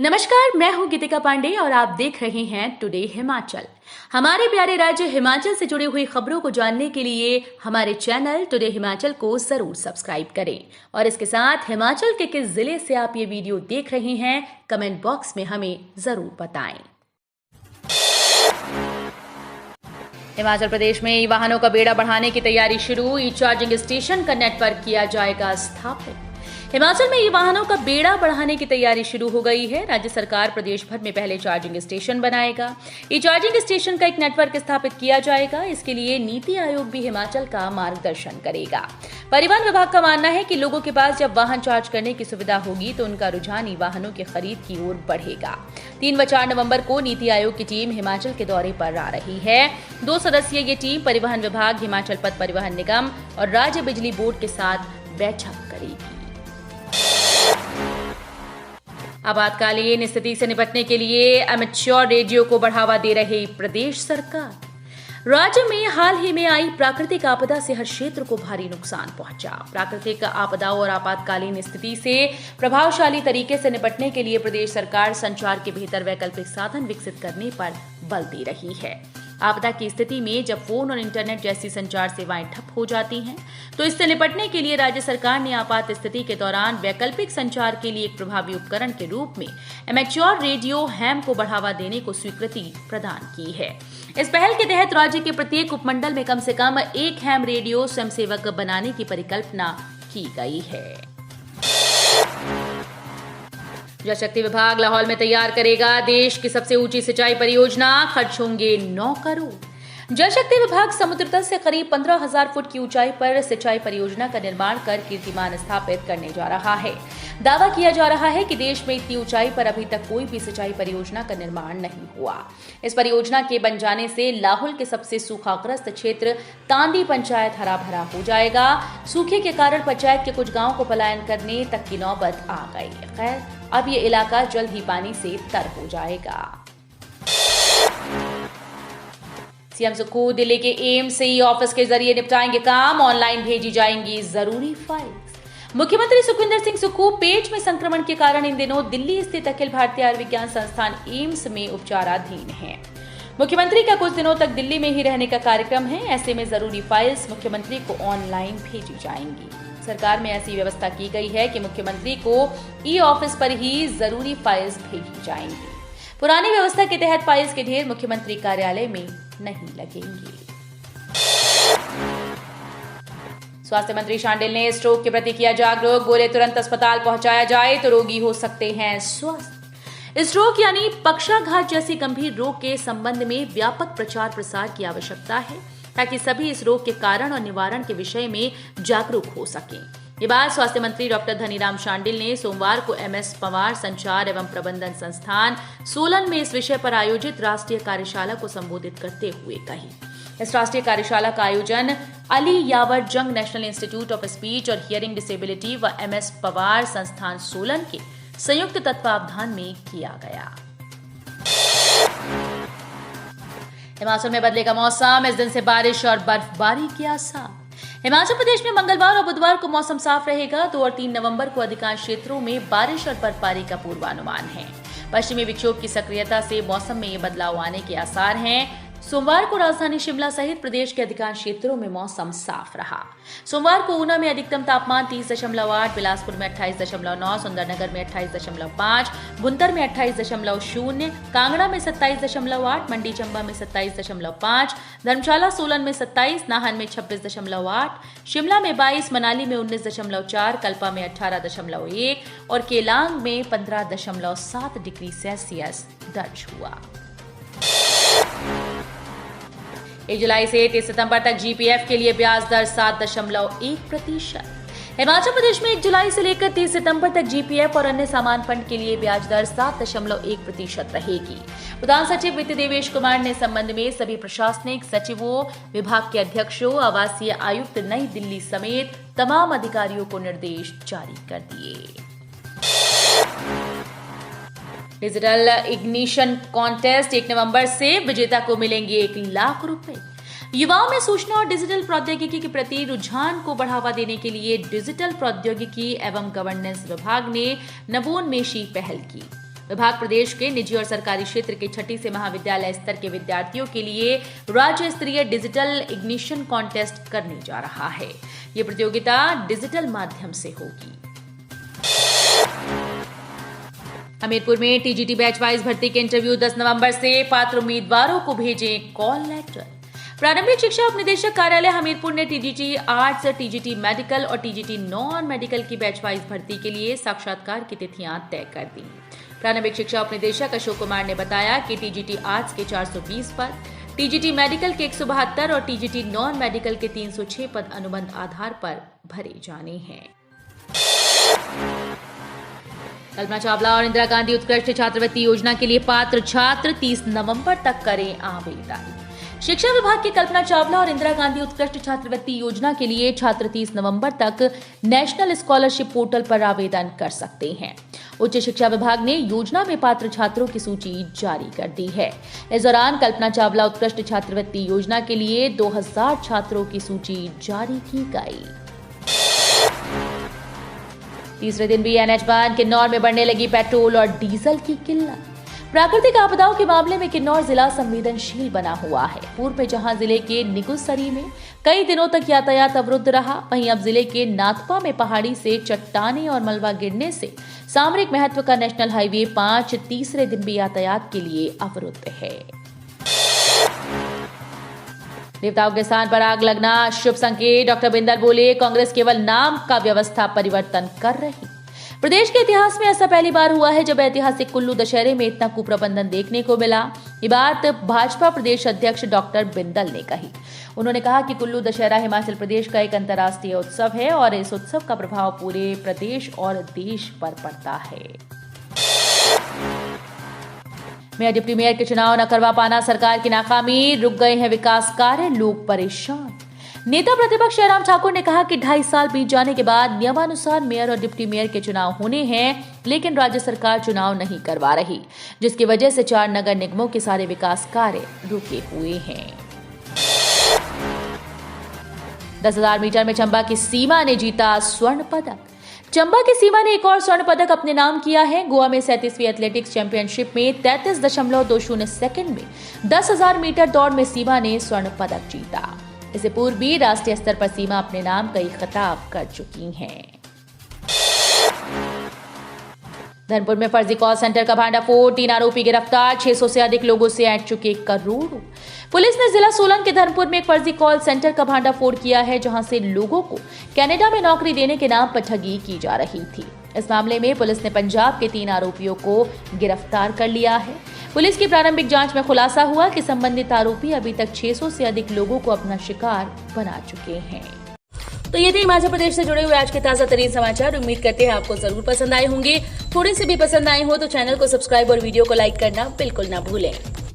नमस्कार, मैं हूं गीतिका पांडे और आप देख रहे हैं टुडे हिमाचल। हमारे प्यारे राज्य हिमाचल से जुड़ी हुई खबरों को जानने के लिए हमारे चैनल टुडे हिमाचल को जरूर सब्सक्राइब करें और इसके साथ हिमाचल के किस जिले से आप ये वीडियो देख रहे हैं कमेंट बॉक्स में हमें जरूर बताएं। हिमाचल प्रदेश में ई वाहनों का बेड़ा बढ़ाने की तैयारी शुरू। ई चार्जिंग स्टेशन का नेटवर्क किया जाएगा स्थापित। हिमाचल में ई वाहनों का बेड़ा बढ़ाने की तैयारी शुरू हो गई है। राज्य सरकार प्रदेश भर में पहले चार्जिंग स्टेशन बनाएगा। ई चार्जिंग स्टेशन का एक नेटवर्क स्थापित किया जाएगा। इसके लिए नीति आयोग भी हिमाचल का मार्गदर्शन करेगा। परिवहन विभाग का मानना है कि लोगों के पास जब वाहन चार्ज करने की सुविधा होगी तो उनका रुझान ई वाहनों की खरीद की ओर बढ़ेगा। 3 व 4 नवंबर को नीति आयोग की टीम हिमाचल के दौरे पर आ रही है। 2 सदस्यीय ये टीम परिवहन विभाग, हिमाचल पथ परिवहन निगम और राज्य बिजली बोर्ड के साथ बैठक करेगी। आपातकालीन स्थिति से निपटने के लिए एमेच्योर रेडियो को बढ़ावा दे रही प्रदेश सरकार। राज्य में हाल ही में आई प्राकृतिक आपदा से हर क्षेत्र को भारी नुकसान पहुंचा। प्राकृतिक आपदाओं और आपातकालीन स्थिति से प्रभावशाली तरीके से निपटने के लिए प्रदेश सरकार संचार के बेहतर वैकल्पिक साधन विकसित करने पर बल दे रही है। आपदा की स्थिति में जब फोन और इंटरनेट जैसी संचार सेवाएं ठप हो जाती हैं, तो इससे निपटने के लिए राज्य सरकार ने आपात स्थिति के दौरान वैकल्पिक संचार के लिए एक प्रभावी उपकरण के रूप में एमेच्योर रेडियो हैम को बढ़ावा देने को स्वीकृति प्रदान की है। इस पहल के तहत राज्य के प्रत्येक उपमंडल में कम से कम एक हैम रेडियो स्वयंसेवक बनाने की परिकल्पना की गई है। जल शक्ति विभाग लाहौल में तैयार करेगा देश की सबसे ऊंची सिंचाई परियोजना। खर्च होंगे 9 करोड़। जल शक्ति विभाग समुद्र तल से करीब 15,000 फुट की ऊंचाई पर सिंचाई परियोजना का निर्माण कर कीर्तिमान स्थापित करने जा रहा है। दावा किया जा रहा है कि देश में इतनी ऊंचाई पर अभी तक कोई भी सिंचाई परियोजना का निर्माण नहीं हुआ। इस परियोजना के बन जाने से लाहौल के सबसे सूखाग्रस्त क्षेत्र तांदी पंचायत हरा भरा हो जाएगा। सूखे के कारण पंचायत के कुछ गांवों को पलायन करने तक की नौबत आ गई। खैर, अब ये इलाका जल्द ही पानी से तर हो जाएगा। सीएम सुक्खू दिल्ली के एम्स से ई ऑफिस के जरिए निपटाएंगे काम। ऑनलाइन भेजी जाएंगी जरूरी फाइल्स। मुख्यमंत्री सुखविंदर सिंह सुक्खू पेट में संक्रमण के कारण इन दिनों दिल्ली स्थित अखिल भारतीय आयुर्विज्ञान संस्थान एम्स में उपचाराधीन हैं। मुख्यमंत्री का कुछ दिनों तक दिल्ली में ही रहने का कार्यक्रम है। ऐसे में जरूरी फाइल्स मुख्यमंत्री को ऑनलाइन भेजी जाएंगी। सरकार में ऐसी व्यवस्था की गई है कि मुख्यमंत्री को ई ऑफिस पर ही जरूरी फाइल्स भेजी जाएंगी। पुरानी व्यवस्था के तहत फाइल्स के ढेर मुख्यमंत्री कार्यालय में नहीं लगेंगे। स्वास्थ्य मंत्री शांडिल ने स्ट्रोक के प्रति किया जागरूक। बोले, तुरंत अस्पताल पहुंचाया जाए तो रोगी हो सकते हैं स्वस्थ। स्ट्रोक यानी पक्षाघात जैसी गंभीर रोग के संबंध में व्यापक प्रचार प्रसार की आवश्यकता है ताकि सभी इस रोग के कारण और निवारण के विषय में जागरूक हो सकें। ये बात स्वास्थ्य मंत्री डॉक्टर धनीराम शांडिल ने सोमवार को MS पवार संचार एवं प्रबंधन संस्थान सोलन में इस विषय पर आयोजित राष्ट्रीय कार्यशाला को संबोधित करते हुए कही। इस राष्ट्रीय कार्यशाला का आयोजन अली यावर जंग नेशनल इंस्टीट्यूट ऑफ स्पीच और हियरिंग डिसेबिलिटी व MS पवार संस्थान सोलन के संयुक्त तत्वावधान में किया गया। हिमाचल में बदलेगा मौसम। इस दिन से बारिश और बर्फबारी के आसार। हिमाचल प्रदेश में मंगलवार और बुधवार को मौसम साफ रहेगा। 2 और 3 नवंबर को अधिकांश क्षेत्रों में बारिश और बर्फबारी का पूर्वानुमान है। पश्चिमी विक्षोभ की सक्रियता से मौसम में ये बदलाव आने के आसार हैं। सोमवार को राजधानी शिमला सहित प्रदेश के अधिकांश क्षेत्रों में मौसम साफ रहा। सोमवार को ऊना में अधिकतम तापमान 30.8, बिलासपुर में 28.9, सुंदरनगर में 28.5, भुंतर में 28.0, कांगड़ा में 27.8, मंडी चंबा में 27.5, धर्मशाला सोलन में 27, नाहन में 26.8, शिमला में 22, मनाली में 19.4, कल्पा में 18.1 और केलांग में 15.7 डिग्री सेल्सियस दर्ज हुआ। 1 जुलाई से 30 सितंबर तक GPF के लिए ब्याज दर 7.1%। हिमाचल प्रदेश में 1 जुलाई से लेकर 30 सितंबर तक GPF और अन्य सामान फंड के लिए ब्याज दर 7.1% रहेगी। प्रधान सचिव वित्त देवेश कुमार ने इस संबंध में सभी प्रशासनिक सचिवों, विभाग के अध्यक्षों, आवासीय आयुक्त नई दिल्ली समेत तमाम अधिकारियों को निर्देश जारी कर दिए। डिजिटल इग्निशन कॉन्टेस्ट 1 नवंबर से विजेता को मिलेंगे 1 लाख रुपए। युवाओं में सूचना और डिजिटल प्रौद्योगिकी के प्रति रुझान को बढ़ावा देने के लिए डिजिटल प्रौद्योगिकी एवं गवर्नेंस विभाग ने नवोन्मेषी पहल की। विभाग प्रदेश के निजी और सरकारी क्षेत्र के छठी से महाविद्यालय स्तर के विद्यार्थियों के लिए राज्य स्तरीय डिजिटल इग्निशन कॉन्टेस्ट करने जा रहा है। ये प्रतियोगिता डिजिटल माध्यम से होगी। हमीरपुर में टीजीटी बैच वाइज भर्ती के इंटरव्यू 10 नवंबर से, पात्र उम्मीदवारों को भेजें कॉल लेटर। प्रारंभिक शिक्षा उपनिदेशक कार्यालय हमीरपुर ने टीजीटी आर्ट्स, टीजीटी मेडिकल और टीजीटी नॉन मेडिकल की बैच वाइज भर्ती के लिए साक्षात्कार की तिथियां तय कर दी। प्रारंभिक शिक्षा उपनिदेशक अशोक कुमार ने बताया कि टीजीटी आर्ट्स के 420 पद, टीजीटी मेडिकल के 172 और टीजीटी नॉन मेडिकल के 306 पद अनुबंध आधार पर भरे जाने हैं। कल्पना चावला और इंदिरा गांधी उत्कृष्ट छात्रवृत्ति योजना के लिए पात्र छात्र 30 नवंबर तक करें आवेदन। शिक्षा विभाग की कल्पना चावला और इंदिरा गांधी उत्कृष्ट छात्रवृत्ति योजना के लिए छात्र 30 नवंबर तक नेशनल स्कॉलरशिप पोर्टल पर आवेदन कर सकते हैं। उच्च शिक्षा विभाग ने योजना में पात्र छात्रों की सूची जारी कर दी है। इस दौरान कल्पना चावला उत्कृष्ट छात्रवृत्ति योजना के लिए 2000 छात्रों की सूची जारी की गई। तीसरे दिन भी NH1 किन्नौर में बढ़ने लगी पेट्रोल और डीजल की किल्लत। प्राकृतिक आपदाओं के मामले में किन्नौर जिला संवेदनशील बना हुआ है। पूर्व में जहां जिले के निगुसरी में कई दिनों तक यातायात अवरुद्ध रहा, वहीं अब जिले के नाथपा में पहाड़ी से चट्टानें और मलबा गिरने से सामरिक महत्व का नेशनल हाईवे 5 तीसरे दिन भी यातायात के लिए अवरुद्ध है। देवताओं के स्थान पर आग लगना शुभ संकेत, डॉक्टर बिंदल बोले, कांग्रेस केवल नाम का व्यवस्था परिवर्तन कर रही। प्रदेश के इतिहास में ऐसा पहली बार हुआ है जब ऐतिहासिक कुल्लू दशहरे में इतना कुप्रबंधन देखने को मिला। ये बात भाजपा प्रदेश अध्यक्ष डॉक्टर बिंदल ने कही। उन्होंने कहा कि कुल्लू दशहरा हिमाचल प्रदेश का एक अंतर्राष्ट्रीय उत्सव है और इस उत्सव का प्रभाव पूरे प्रदेश और देश पर पड़ता है। मेयर डिप्टी मेयर के चुनाव न करवा पाना सरकार की नाकामी, रुक गए हैं विकास कार्य, लोग परेशान। नेता प्रतिपक्ष जयराम ठाकुर ने कहा कि 2.5 साल बीत जाने के बाद नियमानुसार मेयर और डिप्टी मेयर के चुनाव होने हैं, लेकिन राज्य सरकार चुनाव नहीं करवा रही, जिसकी वजह से 4 नगर निगमों के सारे विकास कार्य रुके हुए हैं। 10,000 मीटर में चंबा की सीमा ने जीता स्वर्ण पदक। चंबा की सीमा ने एक और स्वर्ण पदक अपने नाम किया है। गोवा में 37वीं एथलेटिक्स चैंपियनशिप में 33.20 सेकंड में 10,000 मीटर दौड़ में सीमा ने स्वर्ण पदक जीता। इससे पूर्व भी राष्ट्रीय स्तर पर सीमा अपने नाम कई खिताब कर चुकी हैं। धनपुर में फर्जी कॉल सेंटर का भांडाफोड़, 3 आरोपी गिरफ्तार, 600 से अधिक लोगों से ऐंठ चुके करोड़ों। पुलिस ने जिला सोलन के धनपुर में एक फर्जी कॉल सेंटर का भांडाफोड़ किया है, जहां से लोगों को कनाडा में नौकरी देने के नाम पर ठगी की जा रही थी। इस मामले में पुलिस ने पंजाब के 3 आरोपियों को गिरफ्तार कर लिया है। पुलिस की प्रारंभिक जांच में खुलासा हुआ कि संबंधित आरोपी अभी तक 600 से अधिक लोगों को अपना शिकार बना चुके हैं। तो ये थे हिमाचल प्रदेश से जुड़े हुए आज के ताजा तरीन समाचार। उम्मीद करते हैं आपको जरूर पसंद आए होंगे। थोड़े से भी पसंद आए हो तो चैनल को सब्सक्राइब और वीडियो को लाइक करना बिल्कुल ना भूलें।